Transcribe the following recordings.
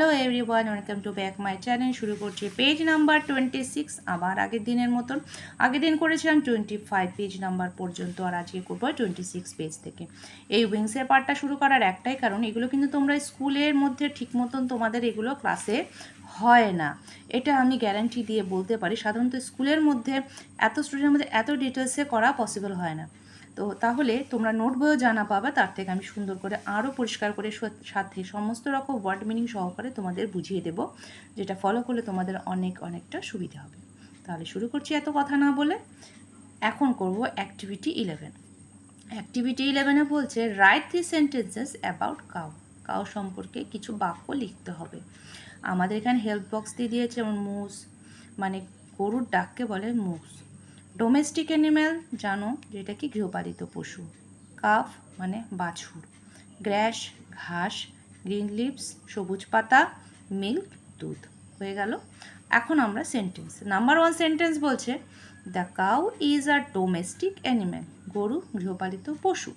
Hello everyone, welcome to back my channel. শুরু করছি page number 26। আবার আগের দিনের মতন আগের দিন করেছিলাম 25 পেজ নাম্বার পর্যন্ত, আর আজকে করবো 26 পেজ থেকে। এই উইংসের পার্টটা শুরু করার একটাই কারণ, এগুলো কিন্তু তোমরা স্কুলের মধ্যে ঠিক মতন তোমাদের এগুলো ক্লাসে হয় না, এটা আমি গ্যারান্টি দিয়ে বলতে পারি। সাধারণত স্কুলের মধ্যে এত স্টুডেন্টের মধ্যে এত ডিটেলসে করা পসিবল হয় না। তো তাহলে তোমরা নোট বইও জানা পাবে, তার থেকে আমি সুন্দর করে আরও পরিষ্কার করে সাথে সমস্ত রকম ওয়ার্ড মিনিং সহকারে তোমাদের বুঝিয়ে দেব, যেটা ফলো করলে তোমাদের অনেকটা সুবিধা হবে। তাহলে শুরু করছি এত কথা না বলে। এখন করব অ্যাক্টিভিটি 11। অ্যাক্টিভিটি 11-এ বলছে right 3 sentences about cow. Cow সম্পর্কে কিছু বাক্য লিখতে হবে। আমাদের এখানে হেল্প বক্স দিয়ে দিয়েছে, যেমন মুস মানে গরুর ডাককে বলে মুস। ডোমেস্টিক অ্যানিম্যাল জানো, যেটা কি গৃহপালিত পশু। কাফ মানে বাছুর। গ্র্যাস ঘাস। গ্রিন লিভস সবুজ পাতা। মিল্ক দুধ। হয়ে গেল। এখন আমরা সেন্টেন্স নাম্বার 1 সেন্টেন্স বলছে the cow is a domestic animal. গরু গৃহপালিত পশু।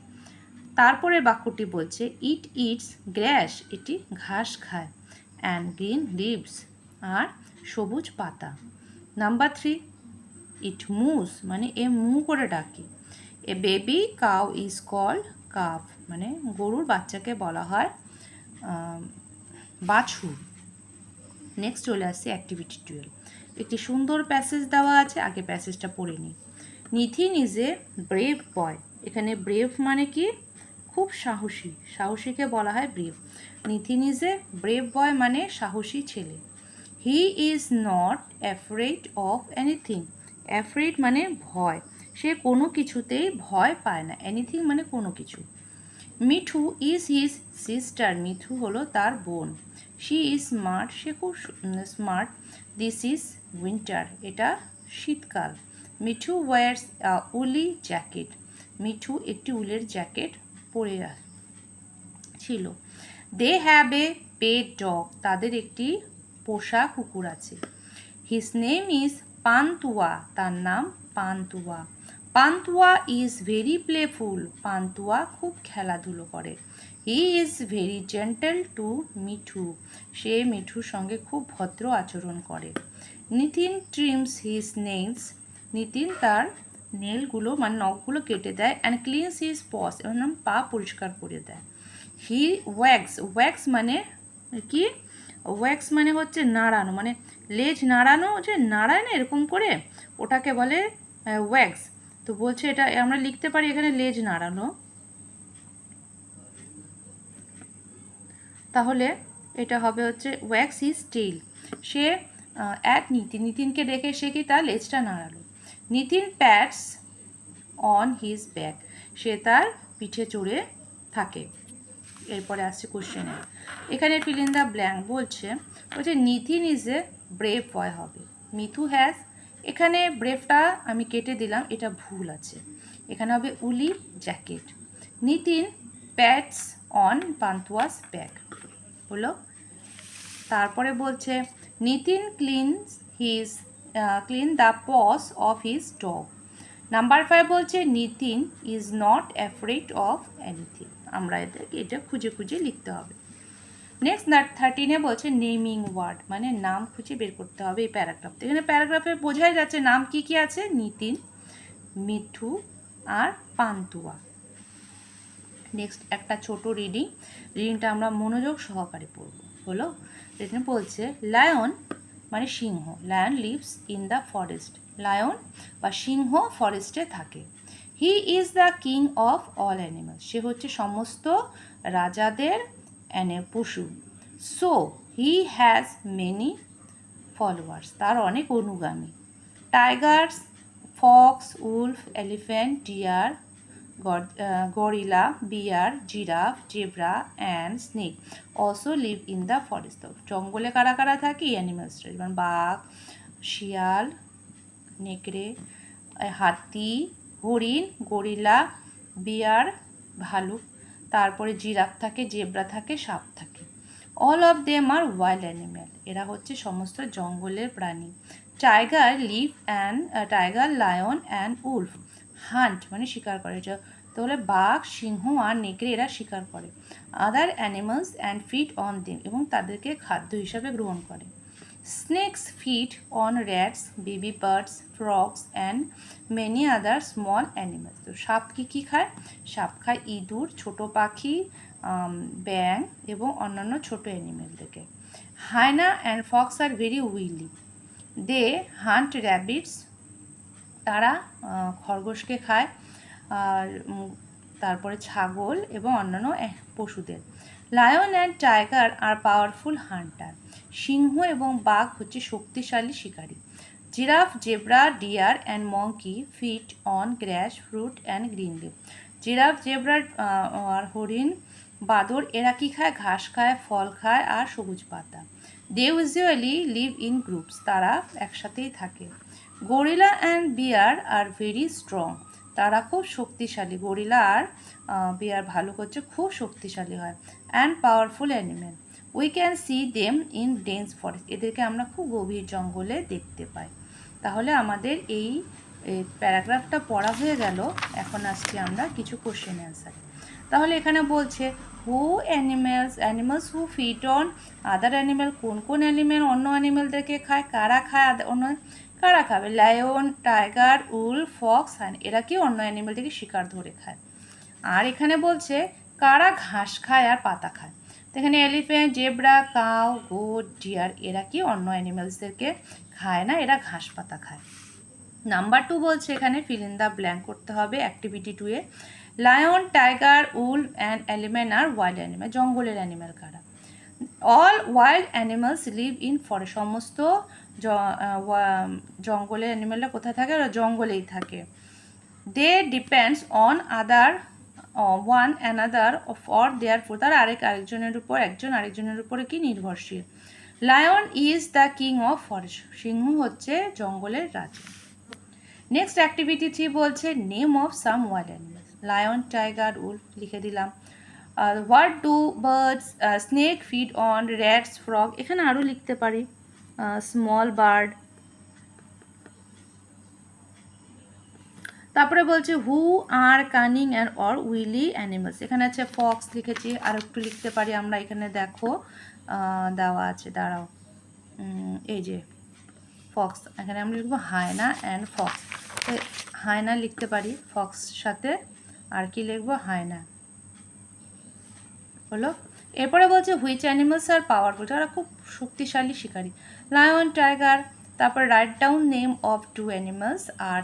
তারপরে বাক্যটি বলছে ইট ইটস গ্র্যাস, এটি ঘাস খায়। অ্যান্ড গ্রিন লিভস আর সবুজ পাতা। নাম্বার 3 ইট মুস মানে এ মু করে ডাকে। A baby cow is called calf মানে গরুর বাচ্চাকে বলা হয় বাছুর। নেক্সট চলে আসছে অ্যাক্টিভিটি 12। একটি সুন্দর প্যাসেজ দেওয়া আছে, আগে প্যাসেজটা পড়ে নিই। নিথিন ইজ এ ব্রেভ বয়। এখানে ব্রেভ মানে কি খুব সাহসী, সাহসীকে বলা হয় brave. Nithin is a brave বয় মানে সাহসী ছেলে। He is not afraid of anything. Afraid মানে ভয়, সে কোনো কিছুতেই ভয় পায় না। এনিথিং মানে কোনো কিছু। Mithu is his sister. Mithu হলো তার বোন। শি ইজ স্মার্ট, সে খুব স্মার্ট। দিস ইজ উইন্টার, এটা শীতকাল। মিঠু ওয়ার্স উলি জ্যাকেট। মিঠু একটি উলের জ্যাকেট পরে ছিল। They have a pet dog, তাদের একটি পোষা কুকুর আছে। হিজ নেম ইজ পান্তুয়া, তার নাম Pantua. Pantua is very playful, Pantua খুব খেলাধুলো করে। He is very gentle to Mithu, সে মিঠুর সঙ্গে খুব ভদ্র আচরণ করে। Nitin trims his nails, Nitin তার নেলগুলো মানে নখগুলো কেটে দেয়। অ্যান্ড ক্লিনস হিজ পস, এবং পা পরিষ্কার করে দেয়। হি ওয়্যাক্স, ওয়্যাক্স মানে কি, ওয়্যাক্স মানে হচ্ছে নাড়ানো, মানে লেজ নাড়ানো, যে নাড়ায় না এরকম করে, ওটাকে বলে ওয়্যাক্স। তো বলছে এটা আমরা লিখতে পারি এখানে লেজ নাড়ানো। তাহলে এটা হবে হচ্ছে ওয়্যাক্স হিজ টেইল। সে অ্যাট নিতিন, নিতিনকে দেখে সে কি তার লেজটা নাড়ালো। Nitin pats on his back, সে তার পিঠে চড়ে থাকে। এরপরে আসছে কোশ্চেনে, এখানে ফিল ইন দ্য ব্ল্যাঙ্ক বলছে নিতিন ইজ এ ব্রেভ বয় হবে। মিথু হ্যাজ, এখানে ব্রেভটা আমি কেটে দিলাম, এটা ভুল আছে, এখানে হবে woolly jacket. Nitin pats on Pantua's back হলো। তারপরে বলছে Nitin clean the paws of his dog. Number 5 বলছে Nitin is not afraid of anything. আমরা এটা খুঁজে খুঁজে লিখতে হবে। নেক্সট 13-এ বলছে নেমিং ওয়ার্ড, মানে নাম খুঁজে বের করতে হবে এই প্যারাগ্রাফ। এখানে প্যারাগ্রাফে বোঝাই যাচ্ছে নাম কি কি আছে, নিতিন, মিঠু আর পান্তুয়া। নেক্সট একটা ছোট রিডিংটা আমরা মনোযোগ সহকারে পড়ব। হলো, এখানে বলছে লায়ন মানে সিংহ। Lion lives in the forest, lion বা সিংহ ফরেস্টে থাকে। He is the king of all animal, সে হচ্ছে সমস্ত রাজাদের পশু। So he has many followers, তার অনেক অনুগামী। Tigers, fox, wolf, elephant, deer, gorilla, bear, giraffe, zebra and snake also live in the forest. জঙ্গলে কারা কারা থাকে, অ্যানিমালসরা, যেমন বাঘ, শিয়াল, নেকড়ে, হাতি, হরিণ, গরিলা, বিয়ার ভালুক, তারপরে জিরাফ থাকে, জেব্রা থাকে, সাপ থাকে। All of them are wild animal, এরা হচ্ছে সমস্ত জঙ্গলের প্রাণী। Tiger, lion and wolf hunt মানে শিকার করে। তাহলে বাঘ, সিংহ আর নেকড়ে এরা শিকার করে। আদার animals and feed on them, এবং তাদেরকে খাদ্য হিসাবে গ্রহণ করে। Snake's feed on rats, baby birds, frogs and many other small animals. তো সাপ কী খায়? সাপ খায় ইঁদুর, ছোট পাখি, ব্যাং এবং অন্যান্য ছোট অ্যানিমেলদেরকে। Hyena and fox are very wily, they hunt rabbits, তারা খরগোশকে খায়, আর তারপরে ছাগল এবং অন্যান্য পশুদের। Lion and tiger are powerful hunter, সিংহ এবং বাঘ হচ্ছে শক্তিশালী শিকারী। Giraffe, zebra, deer and monkey feed on grass, fruit and green leave. Giraffe, zebra আর হরিণ, বাদর এরা কী খায়? ঘাস খায়, ফল খায় আর সবুজ পাতা। They usually live in groups, তারা একসাথেই থাকে। Gorilla and bear are very strong, তারা খুব শক্তিশালী। গরিলা আর বিয়ার, ভালুক হচ্ছে খুব শক্তিশালী হয়। And powerful animal, we can see them in dense forest, এদেরকে আমরা খুব গভীর জঙ্গলে দেখতে পাই। তাহলে আমাদের এই প্যারাগ্রাফটা পড়া হয়ে গেল। এখন আসছি আমরা কিছু কোশ্চেন অ্যান্সার। তাহলে এখানে বলছে who animals who feed on other animal, কোন কোন অ্যানিমেল অন্য অ্যানিমেলদেরকে খায়? কারা খায় অন্য? কারা খাবে? লায়ন, টাইগার, উলফ, ফক্স, হান, এরা কি অন্য অ্যানিমেল থেকে শিকার ধরে খায়। আর এখানে বলছে কারা ঘাস খায় আর পাতা খায়। তো এখানে elephant, zebra, cow, goat, deer এরা কি অন্য অ্যানিমেলসদেরকে খায় না, এরা ঘাস পাতা খায়। নাম্বার 2 বলছে এখানে ফিল ইন দ্য ব্ল্যাঙ্ক করতে হবে অ্যাক্টিভিটি 2 এ। Lion, tiger, wolf and elephant are wild animal, জঙ্গলের অ্যানিমেল কারা? All wild animals live in forest, সমস্ত জঙ্গলের অ্যানিমেলরা কোথায় থাকে? জঙ্গলেই থাকে। They depends on other one another for their food, তারা আরেকজনের উপর, একজন আরেকজনের উপরে কি নির্ভরশীল। Lion is the king of forest, সিংহ হচ্ছে জঙ্গলের রাজা। নেক্সট অ্যাক্টিভিটি 3 বলছে name of some wild animals. Lion, tiger, Wolf লিখে দিলাম। What do birds, snake feed on, rats, frog, এখানে আরও লিখতে পারি স্মল বার্ড। তারপরে বলছে who are cunning and or wily animals, এখানে আছে ফক্স লিখেছি, আর একটু লিখতে পারি আমরা, এখানে দেখো দেওয়া আছে, দাঁড়াও, এই যে ফক্স, এখানে আমরা লিখবো হায়না অ্যান্ড ফক্স। হায়না লিখতে পারি ফক্স সাথে, আর কি লিখবো? হায়না হলো। এরপরে বলছে হুইচ অ্যানিমালস আর পাওয়ারফুল, তারা খুব শক্তিশালী শিকারী। Lion, tiger. তারপর write down name of 2 animals are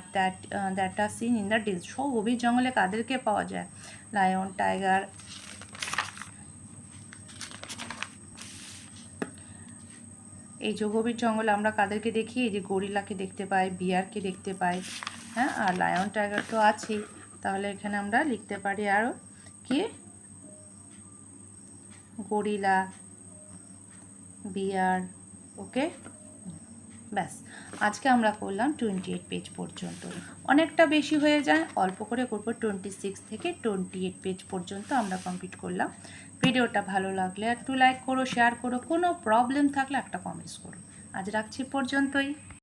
that are seen in the days, সব গভীর জঙ্গলে কাদেরকে পাওয়া যায়? Lion, tiger. এই যে গভীর জঙ্গলে আমরা কাদেরকে দেখি? এই যে গরিলাকে দেখতে পাই, বিয়ারকে দেখতে পাই, হ্যাঁ, আর লায়ন, টাইগার তো আছেই। তাহলে এখানে আমরা লিখতে পারি আরও কি? গরিলা, বিয়ার। ওকে, ব্যাস, আজকে আমরা করলাম 28 পেজ পর্যন্ত। অনেকটা বেশি হয়ে যায়, অল্প করে করবো, 26 থেকে 28 পেজ পর্যন্ত আমরা কমপ্লিট করলাম। ভিডিওটা ভালো লাগলে একটু লাইক করো, শেয়ার করো, কোনো প্রবলেম থাকলে একটা কমেন্টস করো। আজ রাখছি পর্যন্তই।